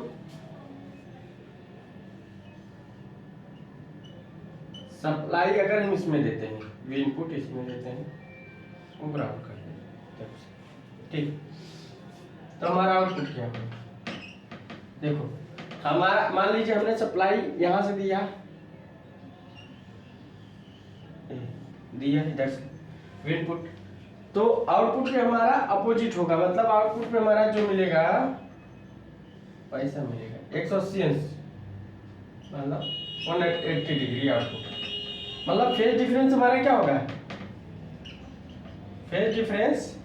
Speaker 1: सप्लाई अगर हम इसमें देते हैं, वी इनपुट इसमें देते हैं, वो ग्राउंड कर देते हैं, ठीक, तो हमारा आउटपुट क्या होगा। देखो हमारा मान लीजिए हमने सप्लाई यहां से दिया इधर से वी इनपुट, तो आउटपुट में हमारा अपोजिट होगा, मतलब आउटपुट में हमारा जो मिलेगा पैसा मिलेगा 180 मतलब 180 डिग्री आउटपुट, मतलब फेज डिफरेंस हमारा क्या होगा, फेज डिफरेंस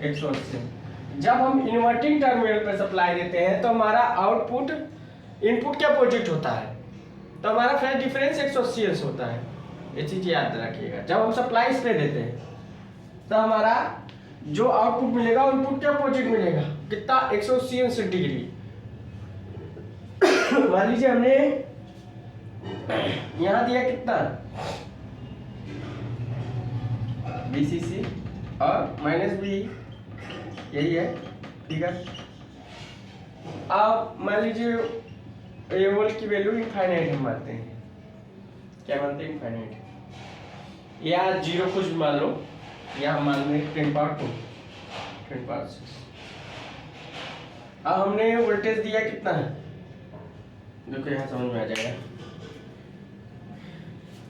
Speaker 1: 180। जब हम इन्वर्टिंग टर्मिनल पर सप्लाई देते हैं तो हमारा आउटपुट इनपुट के अपोजिट होता है, तो हमारा फेज डिफरेंस 180 होता है, ये चीज याद रखिएगा। जब हम सप्लाई इस पे देते हैं तो हमारा जो आउटपुट मिलेगा इनपुट के अपोजिट मिलेगा, कितना 180 डिग्री। मान लीजिए हमने यहां दिया कितना BCC और माइनस बी, यही है, ठीक है। अब मान लीजिए ये वोल्ट की वैल्यू इनफाइनाइट हम मानते हैं, क्या मानते हैं, इनफाइनाइट, या 0 कुछ मान लो, या हम मान लें 10 पावर 2, 10 पावर 6। अब हमने वोल्टेज दिया कितना है, देखो यहाँ समझ में आ जाएगा।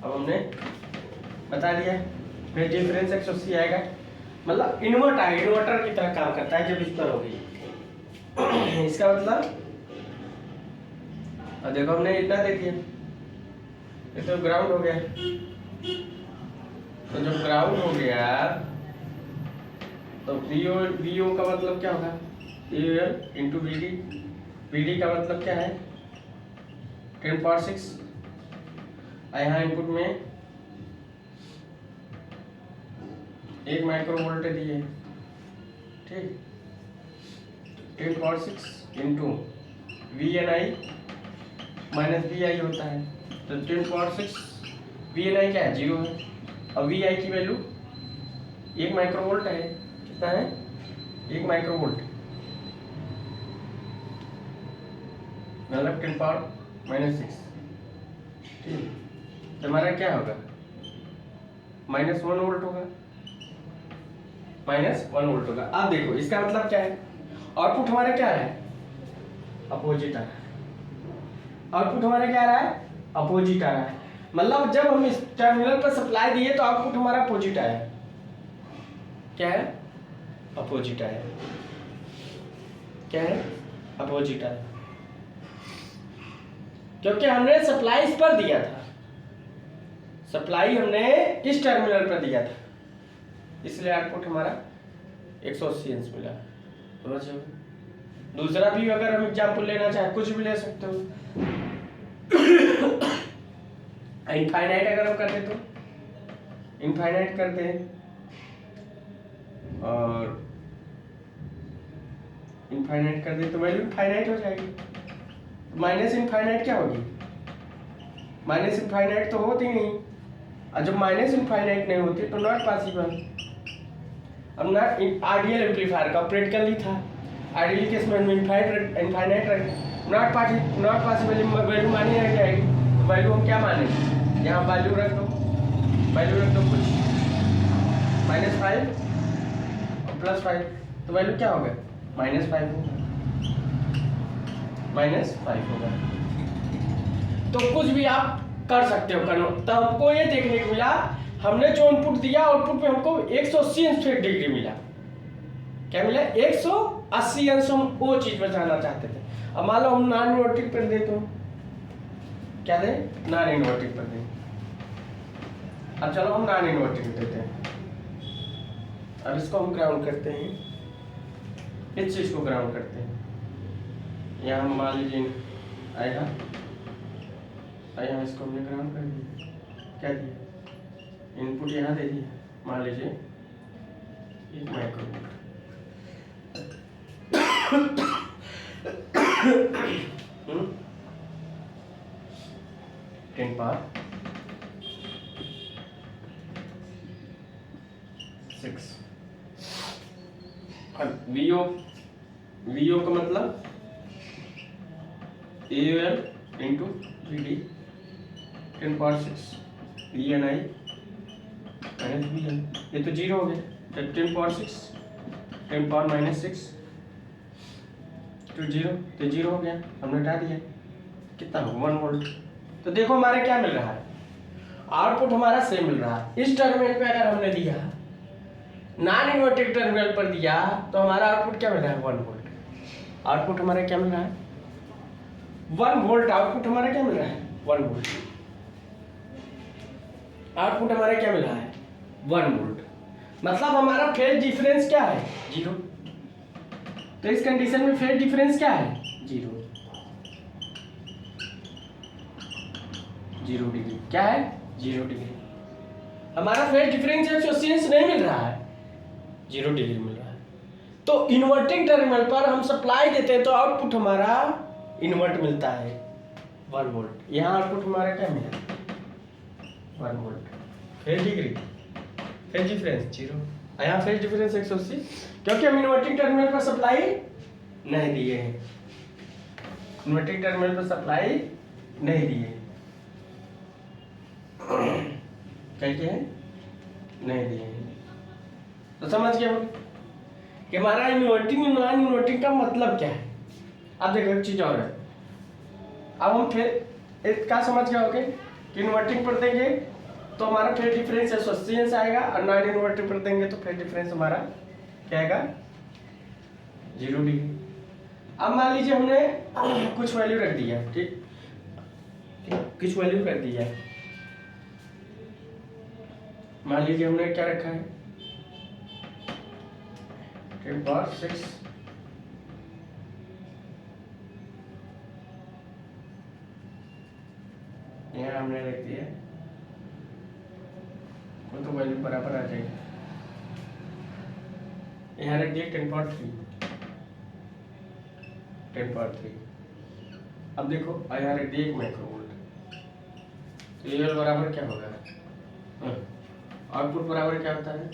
Speaker 1: अब हमने बता दिया फेज डिफरेंस 180 आएगा, मतलब इन्वर्ट आएगा, इन्वर्टर की तरह काम करता है जब इस पर हो गई। इसका मतलब अब देखो हमने इतना दे दिया, ये तो ग्राउंड हो गया, तो जब ग्राउंड हो गया तो VO का मतलब क्या होगा, VOL इंटू VD का मतलब क्या है 10 पावर 6, यहाँ इनपुट में 1 माइक्रो वोल्ट दिए, ठीक, 10 power 6 into VNI minus VI होता है, तो 10 पावर 6 VNI क्या है 0 है, और VI की वैल्यू 1 माइक्रो वोल्ट है, कितना है 1 माइक्रो वोल्ट, मतलब 10 पावर -6, ठीक, तो हमारा क्या होगा -1 वोल्ट होगा, -1 वोल्ट होगा। अब देखो इसका मतलब क्या है, आउटपुट हमारा क्या है, अपोजिट आ रहा है। आउटपुट हमारा क्या आ रहा है, अपोजिट आ रहा है। मतलब जब हम इस टर्मिनल पर सप्लाई दिए तो आउटपुट हमारा अपोजिट आया। क्या है, अपोजिट आया। क्या है, अपोजिट आया, क्योंकि हमने सप्लाई इस पर दिया था, सप्लाई हमने इस टर्मिनल पर दिया था, इसलिए आउटपुट हमारा 180 एम्स मिला। समझ। दूसरा भी अगर हम एग्जाम्पल लेना चाहे कुछ भी ले सकते हो। इनफाइनाइट अगर हम करते तो इनफाइनाइट करते हैं और इनफाइनाइट कर दे तो वैल्यू इनफाइनाइट हो जाएगी। माइनस इनफाइनाइट क्या होगी, माइनस इनफाइनाइट तो होती नहीं, और जब माइनस इनफाइनाइट नहीं होती तो नॉट पॉसिबल। अब ना आइडियल एम्पलीफायर का प्रैक्टिकली था, आइडियल केस में इनफाइनाइट रखें, नॉट पॉसिबल वैल्यू मानी रह जाएगी। तो वैल्यू हम क्या माने, यहाँ वैल्यू रख दो, कुछ -5 और +5, तो वैल्यू क्या होगा, -5 होगा, -5 होगा। तो कुछ भी आप कर सकते हो करो। तो हमको ये देखने को मिला, हमने जो इनपुट दिया आउटपुट में हमको 180 डिग्री मिला। क्या मिला, 180 अंश। हम वो चीज बचाना चाहते थे। अब मान लो हम नॉन इन्वर्टिंग पर दे तो क्या दे, नॉन इन्वर्टिंग पर दे। अब चलो हम नॉन इन्वर्टिंग देते हैं। अब इसको हम ग्राउंड करते हैं, इस चीज को ग्राउंड करते हैं। यहाँ हम मान लीजिए आएगा, यहाँ इसको हमने ग्राउंड कर दिया। क्या दिया, इनपुट यहाँ दे दिया, मान लीजिए 1 माइक्रोवोल्ट। 10 पावर 6। अब वीओ का मतलब AUL into VD 10 power 6 VNI minus VN, ये तो 0 हो गया। जब 10 पावर 6 10 पावर -6 तो 0, तो 0 हो गया, हमने हटा दिया। कितना, 1 वोल्ट। तो देखो हमारे क्या मिल रहा है, आउटपुट हमारा सेम मिल रहा है। इस टर्मिनल पे अगर हमने दिया, नॉन इन्वर्टिंग टर्मिनल पर दिया, तो हमारा आउटपुट क्या मिल रहा है, 1 वोल्ट। आउटपुट हमारा क्या मिल रहा है, 1 वोल्ट। आउटपुट हमारा क्या मिल रहा है, 1 वोल्ट। आउटपुट हमारा क्या मिल रहा है, 1 वोल्ट। मतलब हमारा फेज डिफरेंस क्या है, 0। तो इस कंडीशन में फेज डिफरेंस क्या है, 0 डिग्री। क्या है, 0 डिग्री। हमारा फेज डिफरेंस 180 नहीं मिल रहा है, 0 डिग्री मिल रहा है। तो इन्वर्टिंग टर्मिनल पर हम सप्लाई देते हैं तो आउटपुट हमारा इन्वर्ट मिलता है, 1 वोल्ट। यहाँ आउटपुट हमारा क्या मिला, 1 volt. Phase degree, phase difference 0। यहाँ फेज डिफरेंस 180, क्योंकि हम इन्वर्टिंग टर्मिनल पर सप्लाई नहीं दिए हैं, इन्वर्टिंग टर्मिनल पर सप्लाई नहीं दिए, कैसे हैं, नहीं दिए हैं। तो समझ गए कि हमारा इन्वर्टिंग और नॉन इन्वर्टिंग का मतलब क्या है। अब देखो एक चीज और है, अब हम फिर क्या समझ गए होगे कि इन्वर्टिंग पर देंगे तो हमारा फेज डिफरेंस 180 आएगा, और नॉन इन्वर्टिंग पर देंगे तो फेज डिफरेंस हमारा क्या आएगा, 0 डिग्री। अब मान लीजिए हमने कुछ वैल्यू रख दिया, ठीक, कुछ वैल्यू रख दिया। मान लीजिए हमने क्या रखा है, 10 पावर 6 यहाँ हमने रख दिया, वो तो वैल्यू बराबर आ जाएगी। यहाँ रख दिया 10 पावर 3, 10 पावर 3। अब देखो यहाँ रख दिया 1 माइक्रोवोल्ट, तो ये बराबर क्या होगा, आउटपुट बराबर क्या होता है,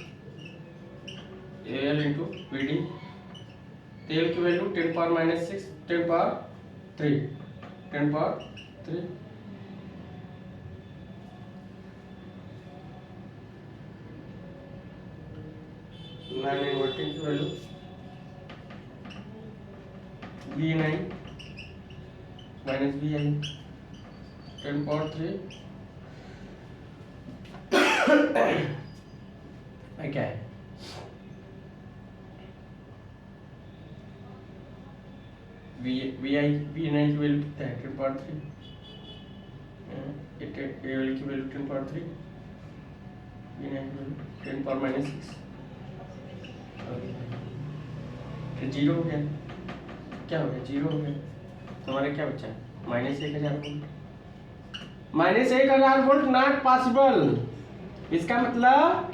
Speaker 1: AL इंटू VD। तेल की value 10 power -6, 10 power 3, 10 power 3। Non inverting की value VNI minus VI 10 power 3 क्या है VNI की वैल्यू कितना है 10 पावर 3 AL की वैल्यू 10 पावर 3 VNI की वैल्यू 10 पावर माइनस 6 जीरो हो गया क्या हो गया जीरो हो गया तुम्हारे क्या बचा -1000 वोल्ट -1000 वोल्ट नॉट पॉसिबल। इसका मतलब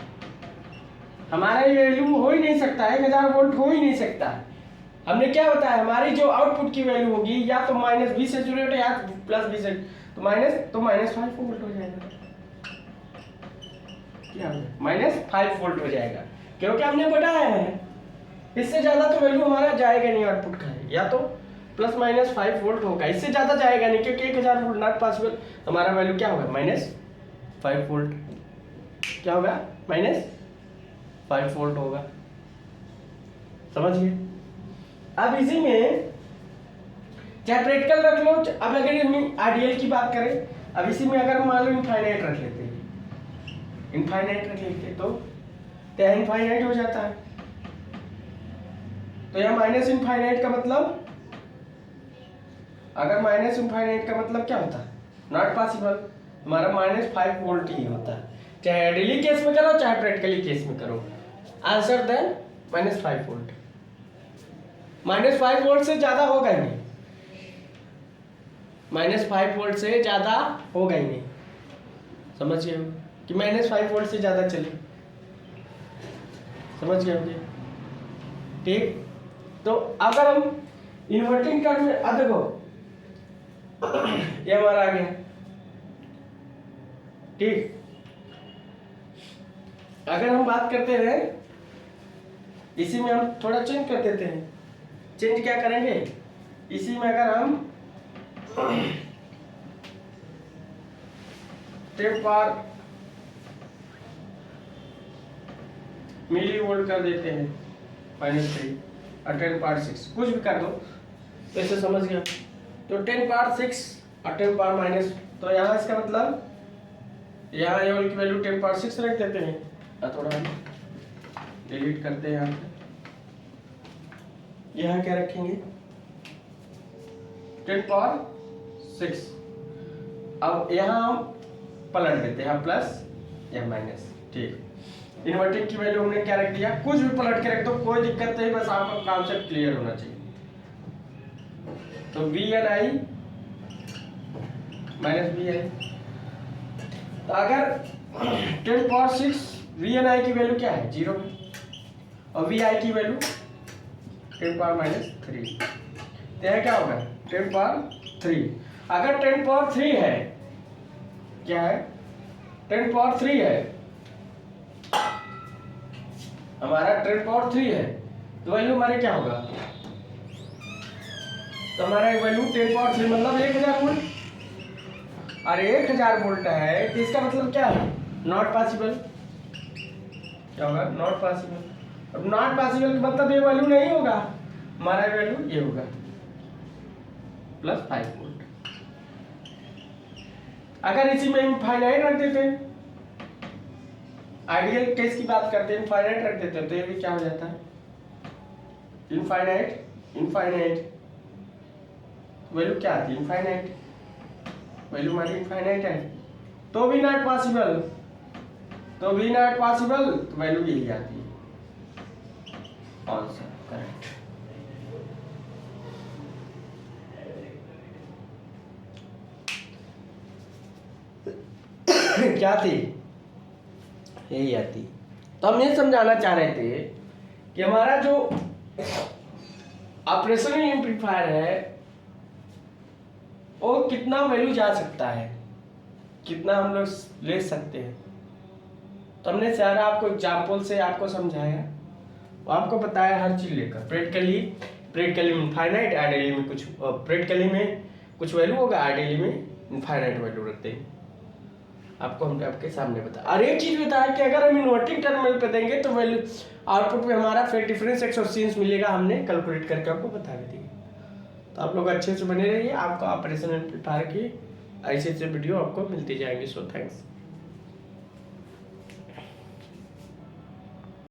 Speaker 1: हमारा ये वैल्यू हो ही नहीं सकता 1000 वोल्ट हो ही नहीं सकता। हमने क्या बताया हमारी जो आउटपुट की वैल्यू होगी या तो -20 सेचुरेट या +20 से तो -5 वोल्ट हो जाएगा क्या -5 वोल्ट हो जाएगा क्योंकि हमने बताया है इससे ज्यादा तो वैल्यू हमारा जाएगा नहीं आउटपुट का या तो ±5 वोल्ट होगा इससे ज्यादा जाएगा नहीं क्योंकि 1000 वोल्ट नॉट पॉसिबल। हमारा वैल्यू क्या होगा -5 वोल्ट क्या होगा -5 वोल्ट होगा समझिए। अब इसी में चाहे प्रैक्टिकल रख लो अब अगर हम आइडियल की बात करें अब इसी में अगर मान लो इनफाइनाइट रख लेते हैं इनफाइनाइट रख लेते तो क्या इनफाइनाइट हो जाता है तो यहाँ माइनस इनफाइनाइट का मतलब अगर माइनस इनफाइनाइट का मतलब क्या होता नॉट पॉसिबल हमारा -5 वोल्ट ही होता चाहे आइडियली केस में करो चाहे प्रैक्टिकली केस में करो आंसर देन -5 वोल्ट -5 वोल्ट से ज्यादा होगा ही नहीं -5 वोल्ट से ज्यादा होगा ही नहीं समझ गए कि -5 वोल्ट से ज्यादा चले समझ गए होंगे ठीक। तो अगर हम इन्वर्टिंग कर में देखो ये हमारा आ गया ठीक। अगर हम बात करते हैं इसी में हम थोड़ा चेंज कर देते हैं चेंज क्या करेंगे इसी में अगर हम 10 पावर मिली वोल्ट कर देते हैं -3 और 10 पावर 6 कुछ भी कर दो तो इसे समझ गया तो 10 पावर 6 और 10 पावर माइनस तो यहाँ इसका मतलब यहाँ ये की वैल्यू 10 पावर 6 रख देते हैं थोड़ा डिलीट करते हैं यहाँ क्या रखेंगे 10 पावर 6 अब यहाँ हम पलट देते हैं प्लस या माइनस ठीक। इन्वर्टिंग की वैल्यू हमने क्या रख दिया कुछ भी पलट के रख दो कोई दिक्कत नहीं बस आपका कॉन्सेप्ट क्लियर होना चाहिए। तो VNI -VI तो अगर 10 पावर 6 VNI की वैल्यू क्या है 0 और VI की वैल्यू 10 पावर -3 तो यह क्या होगा 10 पावर 3 अगर 10 पावर 3 है क्या है 10 पावर 3 है हमारा 10 पावर 3 है तो वैल्यू हमारे क्या होगा तो हमारा वैल्यू 10 पावर 3 मतलब 1000 वोल्ट और 1000 वोल्ट है तो इसका मतलब क्या है नॉट पॉसिबल क्या होगा नॉट पॉसिबल। अब नॉट पॉसिबल का मतलब ये वैल्यू नहीं होगा हमारा वैल्यू ये होगा +5 वोल्ट। अगर इसी में इनफाइनाइट रख देते आइडियल केस की बात करते हैं इनफाइनाइट रख देते तो ये भी क्या हो जाता है इनफाइनाइट वैल्यू क्या आती है इनफाइनाइट वैल्यू हमारी इनफाइनाइट है तो भी नॉट पॉसिबल तो वैल्यू यही आती है आंसर करेक्ट। क्या थी यही आती। तो हम ये समझाना चाह रहे थे कि हमारा जो ऑपरेशनल एम्पलीफायर है वो कितना वैल्यू जा सकता है कितना हम लोग ले सकते हैं। तो हमने सारा आपको एग्जाम्पल से आपको समझाया आपको बताया हर चीज लेकर प्रैक्टिकली में इनफाइनाइट आइडियली में कुछ प्रैक्टिकली में कुछ वैल्यू होगा आइडियली में इनफाइनाइट वैल्यू रखते हैं। आपको हमने आपके सामने बताया। और एक चीज़ बताया कि अगर हम इन्वर्टिंग टर्मिनल पे देंगे तो वैल्यू आउटपुट में हमारा फेज डिफरेंस एक्सोसिएंस मिलेगा, हमने कैलकुलेट करके आपको बता भी दिया। तो आप लोग अच्छे से बने रहिए, आपको ऑपरेशन एम्पलीफायर की ऐसे वीडियो आपको मिलती जाएंगी। So thanks.